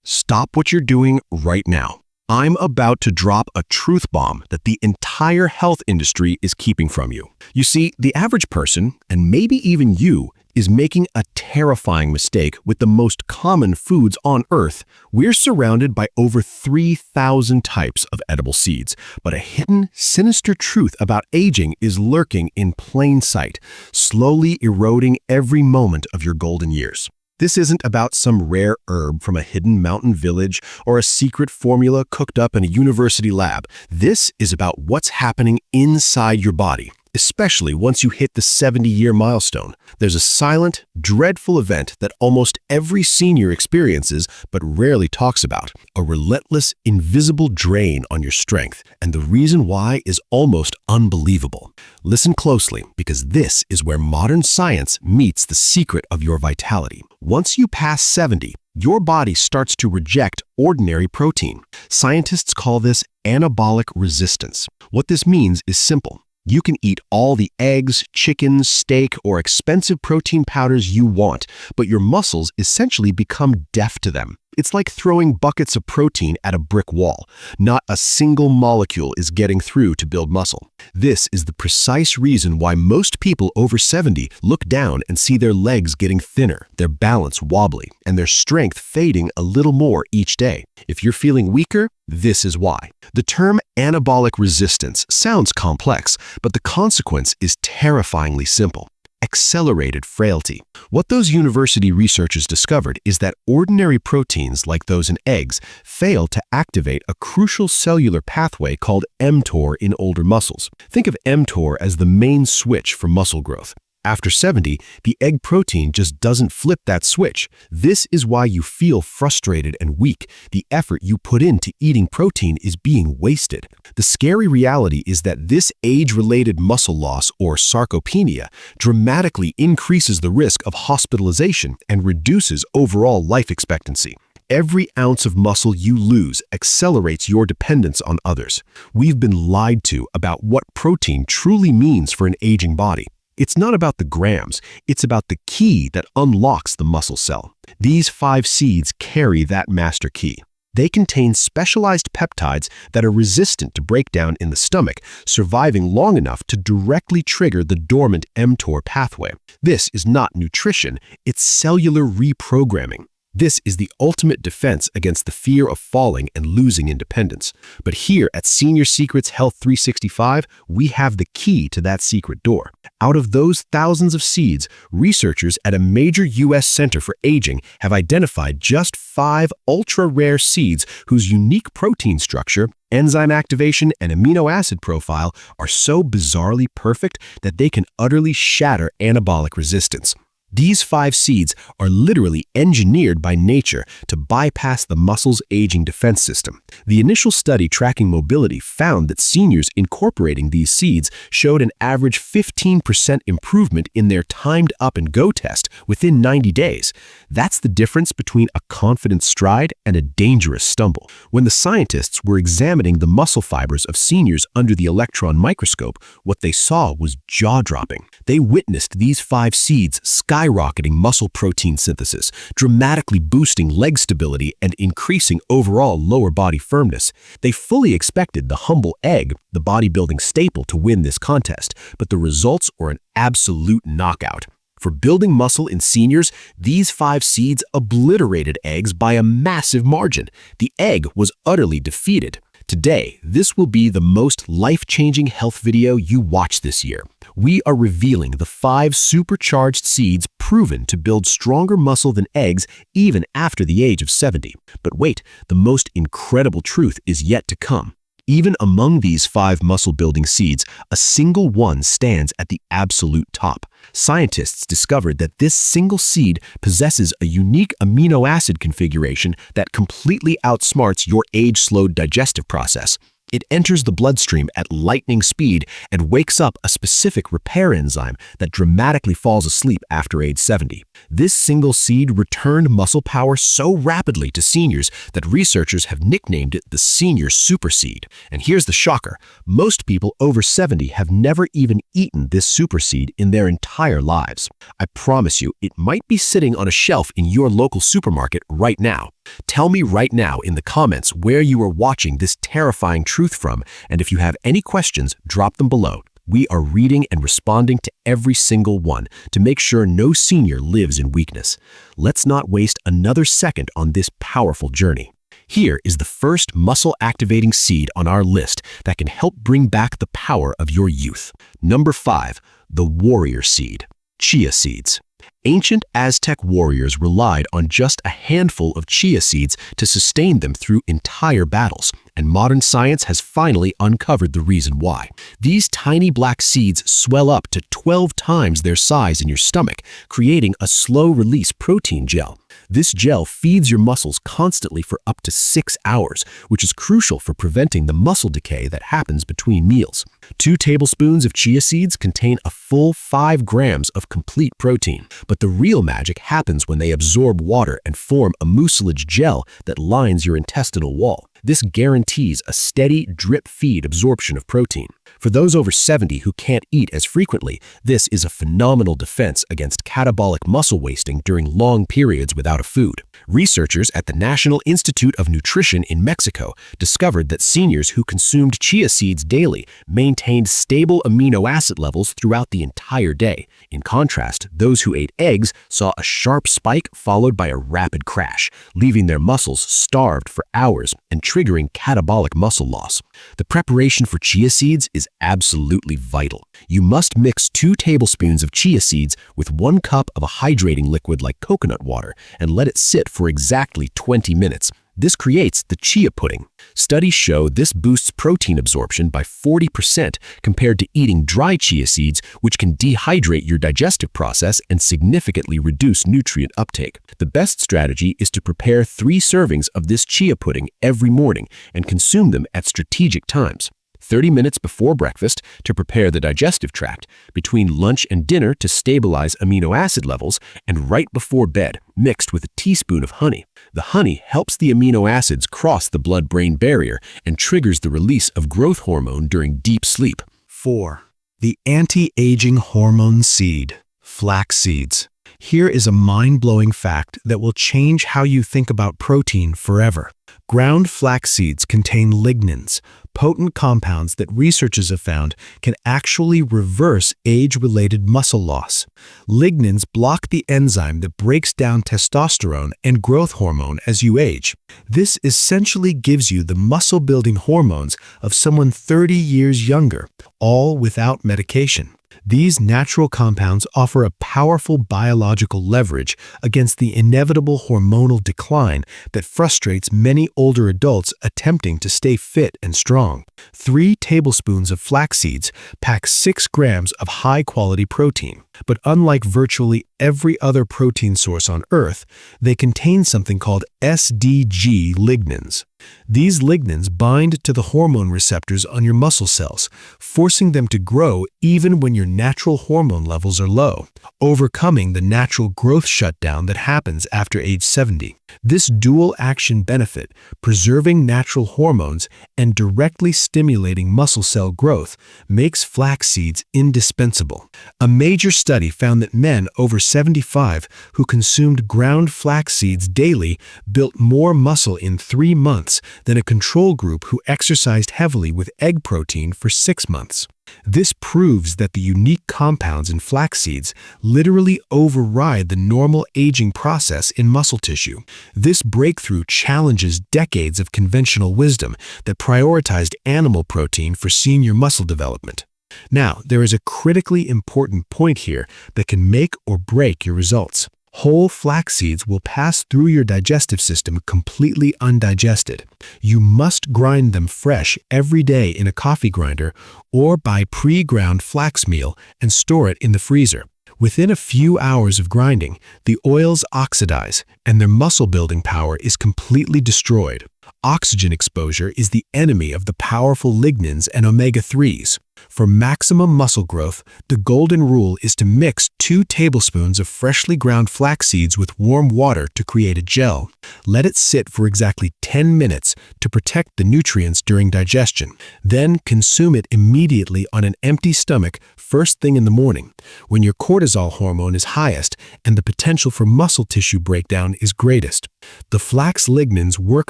Stop what you're doing right now. I'm about to drop a truth bomb that the entire health industry is keeping from you. You see, the average person, and maybe even you, is making a terrifying mistake with the most common foods on Earth. We're surrounded by over 3,000 types of edible seeds, but a hidden, sinister truth about aging is lurking in plain sight, slowly eroding every moment of your golden years. This isn't about some rare herb from a hidden mountain village or a secret formula cooked up in a university lab. This is about what's happening inside your body, especially once you hit the 70-year milestone. There's a silent, dreadful event that almost every senior experiences but rarely talks about, a relentless, invisible drain on your strength, and the reason why is almost unbelievable. Listen closely, because this is where modern science meets the secret of your vitality. Once you pass 70, your body starts to reject ordinary protein. Scientists call this anabolic resistance. What this means is simple. You can eat all the eggs, chicken, steak, or expensive protein powders you want, but your muscles essentially become deaf to them. It's like throwing buckets of protein at a brick wall. Not a single molecule is getting through to build muscle. This is the precise reason why most people over 70 look down and see their legs getting thinner, their balance wobbly, and their strength fading a little more each day. If you're feeling weaker, this is why. The term anabolic resistance sounds complex, but the consequence is terrifyingly simple. Accelerated frailty. What those university researchers discovered is that ordinary proteins like those in eggs fail to activate a crucial cellular pathway called mTOR in older muscles. Think of mTOR as the main switch for muscle growth. After 70, the egg protein just doesn't flip that switch. This is why you feel frustrated and weak. The effort you put into eating protein is being wasted. The scary reality is that this age-related muscle loss, or sarcopenia, dramatically increases the risk of hospitalization and reduces overall life expectancy. Every ounce of muscle you lose accelerates your dependence on others. We've been lied to about what protein truly means for an aging body. It's not about the grams, it's about the key that unlocks the muscle cell. These 5 seeds carry that master key. They contain specialized peptides that are resistant to breakdown in the stomach, surviving long enough to directly trigger the dormant mTOR pathway. This is not nutrition, it's cellular reprogramming. This is the ultimate defense against the fear of falling and losing independence. But here at Senior Secrets Health 365, we have the key to that secret door. Out of those thousands of seeds, researchers at a major U.S. Center for Aging have identified just 5 ultra-rare seeds whose unique protein structure, enzyme activation, and amino acid profile are so bizarrely perfect that they can utterly shatter anabolic resistance. These 5 seeds are literally engineered by nature to bypass the muscle's aging defense system. The initial study tracking mobility found that seniors incorporating these seeds showed an average 15% improvement in their timed up and go test within 90 days. That's the difference between a confident stride and a dangerous stumble. When the scientists were examining the muscle fibers of seniors under the electron microscope, what they saw was jaw-dropping. They witnessed these 5 seeds skyrocketing muscle protein synthesis, dramatically boosting leg stability and increasing overall lower body firmness. They fully expected the humble egg, the bodybuilding staple, to win this contest, but the results were an absolute knockout. For building muscle in seniors, these 5 seeds obliterated eggs by a massive margin. The egg was utterly defeated. Today, this will be the most life-changing health video you watch this year. We are revealing the 5 supercharged seeds proven to build stronger muscle than eggs even after the age of 70. But wait, the most incredible truth is yet to come. Even among these 5 muscle-building seeds, a single one stands at the absolute top. Scientists discovered that this single seed possesses a unique amino acid configuration that completely outsmarts your age-slowed digestive process. It enters the bloodstream at lightning speed and wakes up a specific repair enzyme that dramatically falls asleep after age 70. This single seed returned muscle power so rapidly to seniors that researchers have nicknamed it the senior super seed. And here's the shocker. Most people over 70 have never even eaten this super seed in their entire lives. I promise you, it might be sitting on a shelf in your local supermarket right now. Tell me right now in the comments where you are watching this terrifying truth from, and if you have any questions, drop them below. We are reading and responding to every single one to make sure no senior lives in weakness. Let's not waste another second on this powerful journey. Here is the first muscle-activating seed on our list that can help bring back the power of your youth. Number 5, the warrior seed, chia seeds. Ancient Aztec warriors relied on just a handful of chia seeds to sustain them through entire battles, and modern science has finally uncovered the reason why. These tiny black seeds swell up to 12 times their size in your stomach, creating a slow-release protein gel. This gel feeds your muscles constantly for up to 6 hours, which is crucial for preventing the muscle decay that happens between meals. 2 tablespoons of chia seeds contain a full 5 grams of complete protein, but the real magic happens when they absorb water and form a mucilage gel that lines your intestinal wall. This guarantees a steady drip-feed absorption of protein. For those over 70 who can't eat as frequently, this is a phenomenal defense against catabolic muscle wasting during long periods without a food. Researchers at the National Institute of Nutrition in Mexico discovered that seniors who consumed chia seeds daily maintained stable amino acid levels throughout the entire day. In contrast, those who ate eggs saw a sharp spike followed by a rapid crash, leaving their muscles starved for hours and triggering catabolic muscle loss. The preparation for chia seeds is absolutely vital. You must mix 2 tablespoons of chia seeds with 1 cup of a hydrating liquid like coconut water and let it sit for exactly 20 minutes. This creates the chia pudding. Studies show this boosts protein absorption by 40% compared to eating dry chia seeds, which can dehydrate your digestive process and significantly reduce nutrient uptake. The best strategy is to prepare 3 servings of this chia pudding every morning and consume them at strategic times. 30 minutes before breakfast to prepare the digestive tract, between lunch and dinner to stabilize amino acid levels, and right before bed, mixed with a teaspoon of honey. The honey helps the amino acids cross the blood-brain barrier and triggers the release of growth hormone during deep sleep. 4. The anti-aging hormone seed, flax seeds. Here is a mind-blowing fact that will change how you think about protein forever. Ground flax seeds contain lignans, potent compounds that researchers have found can actually reverse age-related muscle loss. Lignans block the enzyme that breaks down testosterone and growth hormone as you age. This essentially gives you the muscle-building hormones of someone 30 years younger, all without medication. These natural compounds offer a powerful biological leverage against the inevitable hormonal decline that frustrates many older adults attempting to stay fit and strong. 3 tablespoons of flax seeds pack 6 grams of high-quality protein. But unlike virtually every other protein source on Earth, they contain something called SDG lignans. These lignans bind to the hormone receptors on your muscle cells, forcing them to grow even when your natural hormone levels are low, overcoming the natural growth shutdown that happens after age 70. This dual-action benefit, preserving natural hormones and directly stimulating muscle cell growth, makes flax seeds indispensable. A major study found that men over 75 who consumed ground flax seeds daily built more muscle in 3 months than a control group who exercised heavily with egg protein for 6 months. This proves that the unique compounds in flax seeds literally override the normal aging process in muscle tissue. This breakthrough challenges decades of conventional wisdom that prioritized animal protein for senior muscle development. Now, there is a critically important point here that can make or break your results. Whole flax seeds will pass through your digestive system completely undigested. You must grind them fresh every day in a coffee grinder or buy pre-ground flax meal and store it in the freezer. Within a few hours of grinding, the oils oxidize and their muscle-building power is completely destroyed. Oxygen exposure is the enemy of the powerful lignans and omega-3s. For maximum muscle growth, the golden rule is to mix 2 tablespoons of freshly ground flax seeds with warm water to create a gel. Let it sit for exactly 10 minutes to protect the nutrients during digestion. Then consume it immediately on an empty stomach first thing in the morning, when your cortisol hormone is highest and the potential for muscle tissue breakdown is greatest. The flax lignans work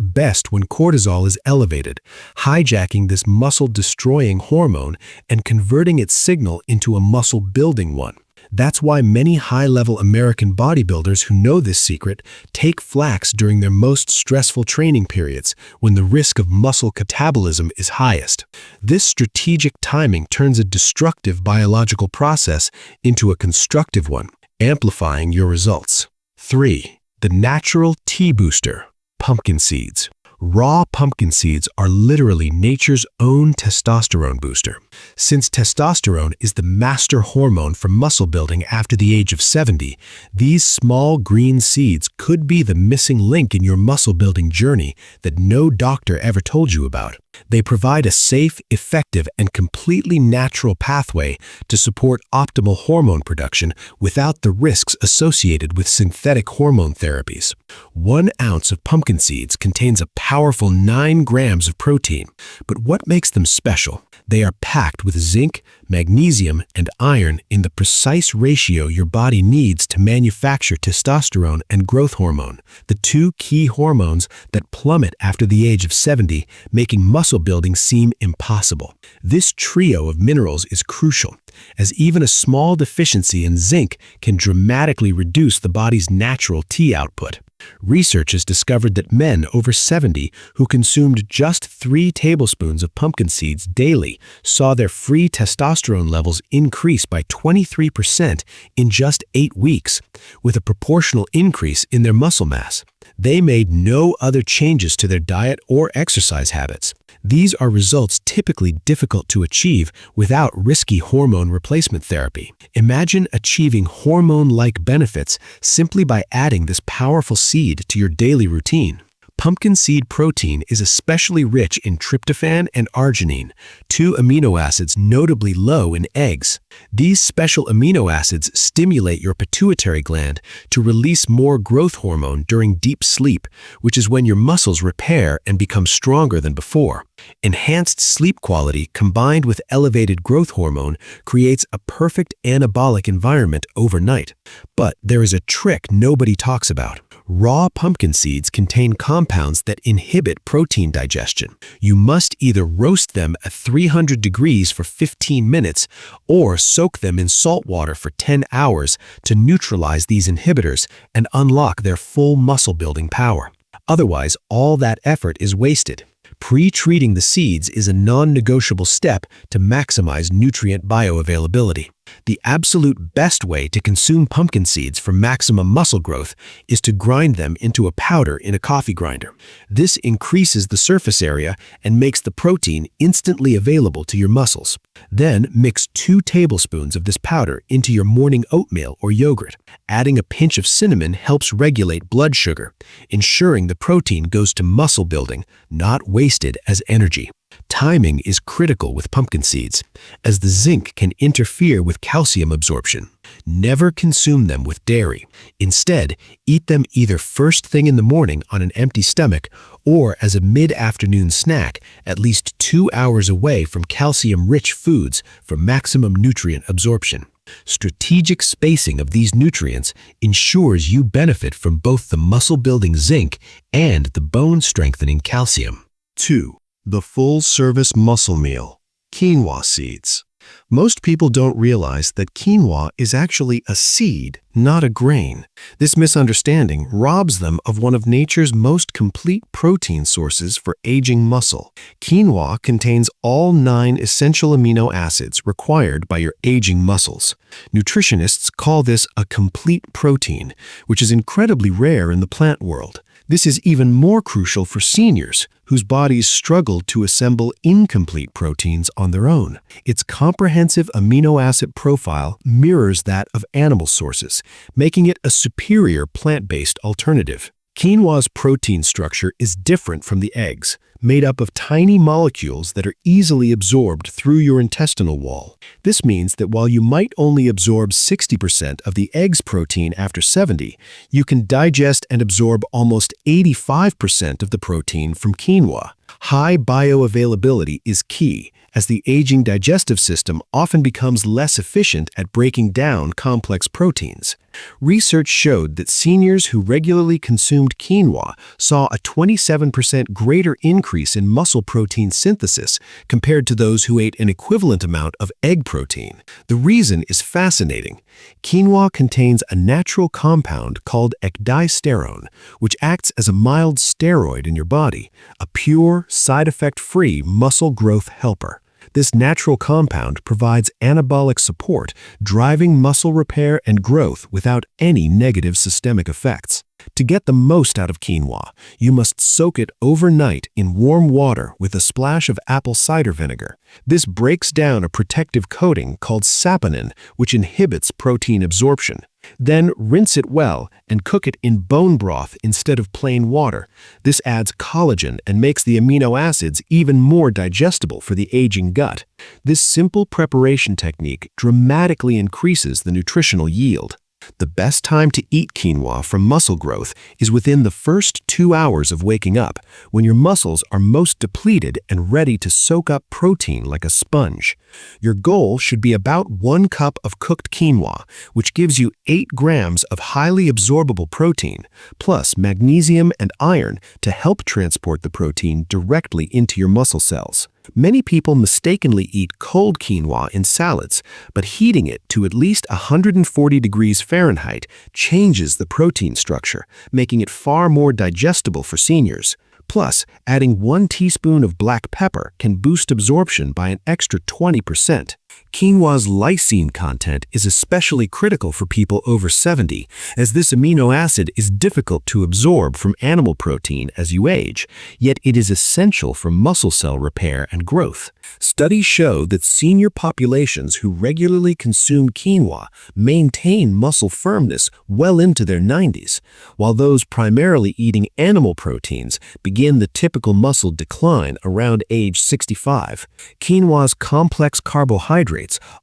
best when cortisol is elevated, hijacking this muscle-destroying hormone and converting its signal into a muscle-building one. That's why many high-level American bodybuilders who know this secret take flax during their most stressful training periods when the risk of muscle catabolism is highest. This strategic timing turns a destructive biological process into a constructive one, amplifying your results. 3. The natural T-booster, pumpkin seeds. Raw pumpkin seeds are literally nature's own testosterone booster. Since testosterone is the master hormone for muscle building after the age of 70, these small green seeds could be the missing link in your muscle building journey that no doctor ever told you about. They provide a safe, effective, and completely natural pathway to support optimal hormone production without the risks associated with synthetic hormone therapies. 1 ounce of pumpkin seeds contains a powerful 9 grams of protein. But what makes them special? They are packed with zinc, magnesium, and iron in the precise ratio your body needs to manufacture testosterone and growth hormone, the 2 key hormones that plummet after the age of 70, making muscle building seem impossible. This trio of minerals is crucial, as even a small deficiency in zinc can dramatically reduce the body's natural T output. Research has discovered that men over 70 who consumed just 3 tablespoons of pumpkin seeds daily saw their free testosterone levels increase by 23% in just 8 weeks, with a proportional increase in their muscle mass. They made no other changes to their diet or exercise habits. These are results typically difficult to achieve without risky hormone replacement therapy. Imagine achieving hormone-like benefits simply by adding this powerful seed to your daily routine. Pumpkin seed protein is especially rich in tryptophan and arginine, 2 amino acids notably low in eggs. These special amino acids stimulate your pituitary gland to release more growth hormone during deep sleep, which is when your muscles repair and become stronger than before. Enhanced sleep quality combined with elevated growth hormone creates a perfect anabolic environment overnight. But there is a trick nobody talks about. Raw pumpkin seeds contain compounds that inhibit protein digestion. You must either roast them at 300 degrees for 15 minutes or soak them in salt water for 10 hours to neutralize these inhibitors and unlock their full muscle-building power. Otherwise, all that effort is wasted. Pre-treating the seeds is a non-negotiable step to maximize nutrient bioavailability. The absolute best way to consume pumpkin seeds for maximum muscle growth is to grind them into a powder in a coffee grinder. This increases the surface area and makes the protein instantly available to your muscles. Then mix 2 tablespoons of this powder into your morning oatmeal or yogurt. Adding a pinch of cinnamon helps regulate blood sugar, ensuring the protein goes to muscle building, not wasted as energy. Timing is critical with pumpkin seeds, as the zinc can interfere with calcium absorption. Never consume them with dairy. Instead, eat them either first thing in the morning on an empty stomach or as a mid-afternoon snack at least 2 hours away from calcium-rich foods for maximum nutrient absorption. Strategic spacing of these nutrients ensures you benefit from both the muscle-building zinc and the bone-strengthening calcium. 2. The full-service muscle meal, quinoa seeds. Most people don't realize that quinoa is actually a seed, not a grain. This misunderstanding robs them of one of nature's most complete protein sources for aging muscle. Quinoa contains all 9 essential amino acids required by your aging muscles. Nutritionists call this a complete protein, which is incredibly rare in the plant world. This is even more crucial for seniors whose bodies struggle to assemble incomplete proteins on their own. Its comprehensive amino acid profile mirrors that of animal sources, making it a superior plant-based alternative. Quinoa's protein structure is different from the eggs, made up of tiny molecules that are easily absorbed through your intestinal wall. This means that while you might only absorb 60% of the egg's protein after 70, you can digest and absorb almost 85% of the protein from quinoa. High bioavailability is key, as the aging digestive system often becomes less efficient at breaking down complex proteins. Research showed that seniors who regularly consumed quinoa saw a 27% greater increase in muscle protein synthesis compared to those who ate an equivalent amount of egg protein. The reason is fascinating. Quinoa contains a natural compound called ecdysterone, which acts as a mild steroid in your body, a pure, side-effect-free muscle growth helper. This natural compound provides anabolic support, driving muscle repair and growth without any negative systemic effects. To get the most out of quinoa, you must soak it overnight in warm water with a splash of apple cider vinegar. This breaks down a protective coating called saponin, which inhibits protein absorption. Then rinse it well and cook it in bone broth instead of plain water. This adds collagen and makes the amino acids even more digestible for the aging gut. This simple preparation technique dramatically increases the nutritional yield. The best time to eat quinoa for muscle growth is within the first 2 hours of waking up, when your muscles are most depleted and ready to soak up protein like a sponge. Your goal should be about 1 cup of cooked quinoa, which gives you 8 grams of highly absorbable protein, plus magnesium and iron to help transport the protein directly into your muscle cells. Many people mistakenly eat cold quinoa in salads, but heating it to at least 140 degrees Fahrenheit changes the protein structure, making it far more digestible for seniors. Plus, adding 1 teaspoon of black pepper can boost absorption by an extra 20%. Quinoa's lysine content is especially critical for people over 70, as this amino acid is difficult to absorb from animal protein as you age, yet it is essential for muscle cell repair and growth. Studies show that senior populations who regularly consume quinoa maintain muscle firmness well into their 90s, while those primarily eating animal proteins begin the typical muscle decline around age 65. Quinoa's complex carbohydrates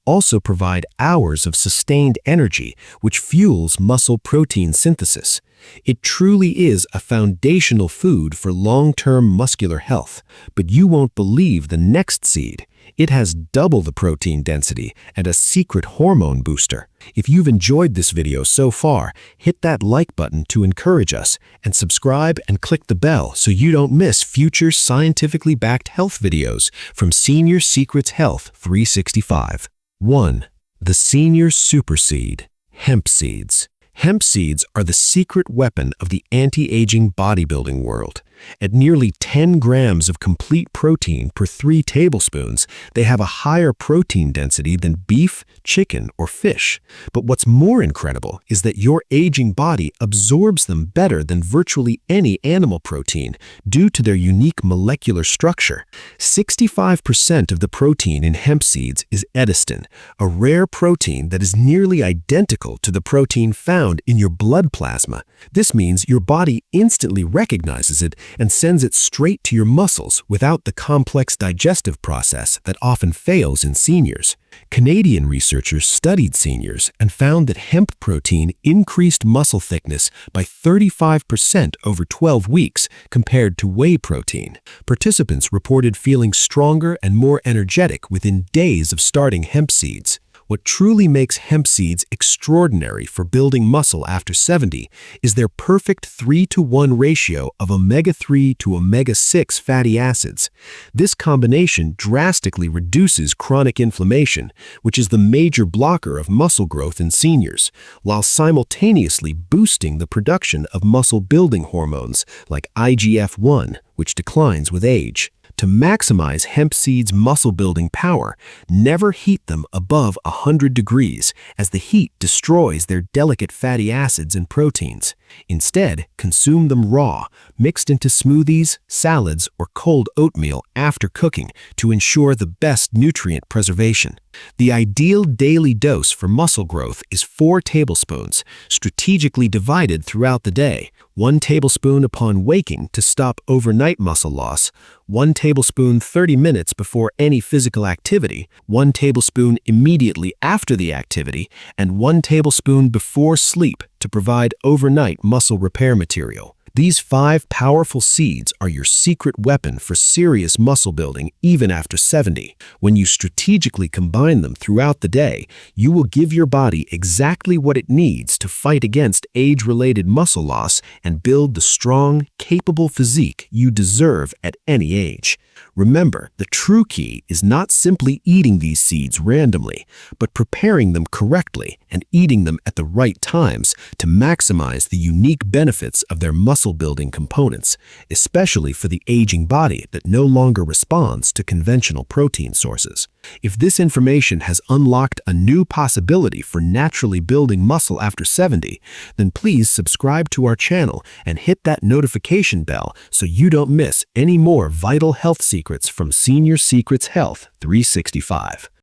also provide hours of sustained energy, which fuels muscle protein synthesis. It truly is a foundational food for long-term muscular health, but you won't believe the next seed. It has double the protein density and a secret hormone booster. If you've enjoyed this video so far, hit that like button to encourage us, and subscribe and click the bell so you don't miss future scientifically backed health videos from Senior Secrets Health 365. 1. The Senior Super Seed, hemp seeds. Hemp seeds are the secret weapon of the anti-aging bodybuilding world. At nearly 10 grams of complete protein per 3 tablespoons, they have a higher protein density than beef, chicken, or fish. But what's more incredible is that your aging body absorbs them better than virtually any animal protein due to their unique molecular structure. 65% of the protein in hemp seeds is edestin, a rare protein that is nearly identical to the protein found in your blood plasma. This means your body instantly recognizes it and sends it straight to your muscles without the complex digestive process that often fails in seniors. Canadian researchers studied seniors and found that hemp protein increased muscle thickness by 35% over 12 weeks compared to whey protein. Participants reported feeling stronger and more energetic within days of starting hemp seeds. What truly makes hemp seeds extraordinary for building muscle after 70 is their perfect 3-to-1 ratio of omega-3 to omega-6 fatty acids. This combination drastically reduces chronic inflammation, which is the major blocker of muscle growth in seniors, while simultaneously boosting the production of muscle-building hormones like IGF-1, which declines with age. To maximize hemp seeds' muscle-building power, never heat them above 100 degrees, as the heat destroys their delicate fatty acids and proteins. Instead, consume them raw, mixed into smoothies, salads, or cold oatmeal after cooking to ensure the best nutrient preservation. The ideal daily dose for muscle growth is 4 tablespoons, strategically divided throughout the day. 1 tablespoon upon waking to stop overnight muscle loss, 1 tablespoon 30 minutes before any physical activity, 1 tablespoon immediately after the activity, and 1 tablespoon before sleep to provide overnight muscle repair material. These 5 powerful seeds are your secret weapon for serious muscle building even after 70. When you strategically combine them throughout the day, you will give your body exactly what it needs to fight against age-related muscle loss and build the strong, capable physique you deserve at any age. Remember, the true key is not simply eating these seeds randomly, but preparing them correctly and eating them at the right times to maximize the unique benefits of their muscle-building components, especially for the aging body that no longer responds to conventional protein sources. If this information has unlocked a new possibility for naturally building muscle after 70, then please subscribe to our channel and hit that notification bell so you don't miss any more vital health secrets from Senior Secrets Health 365.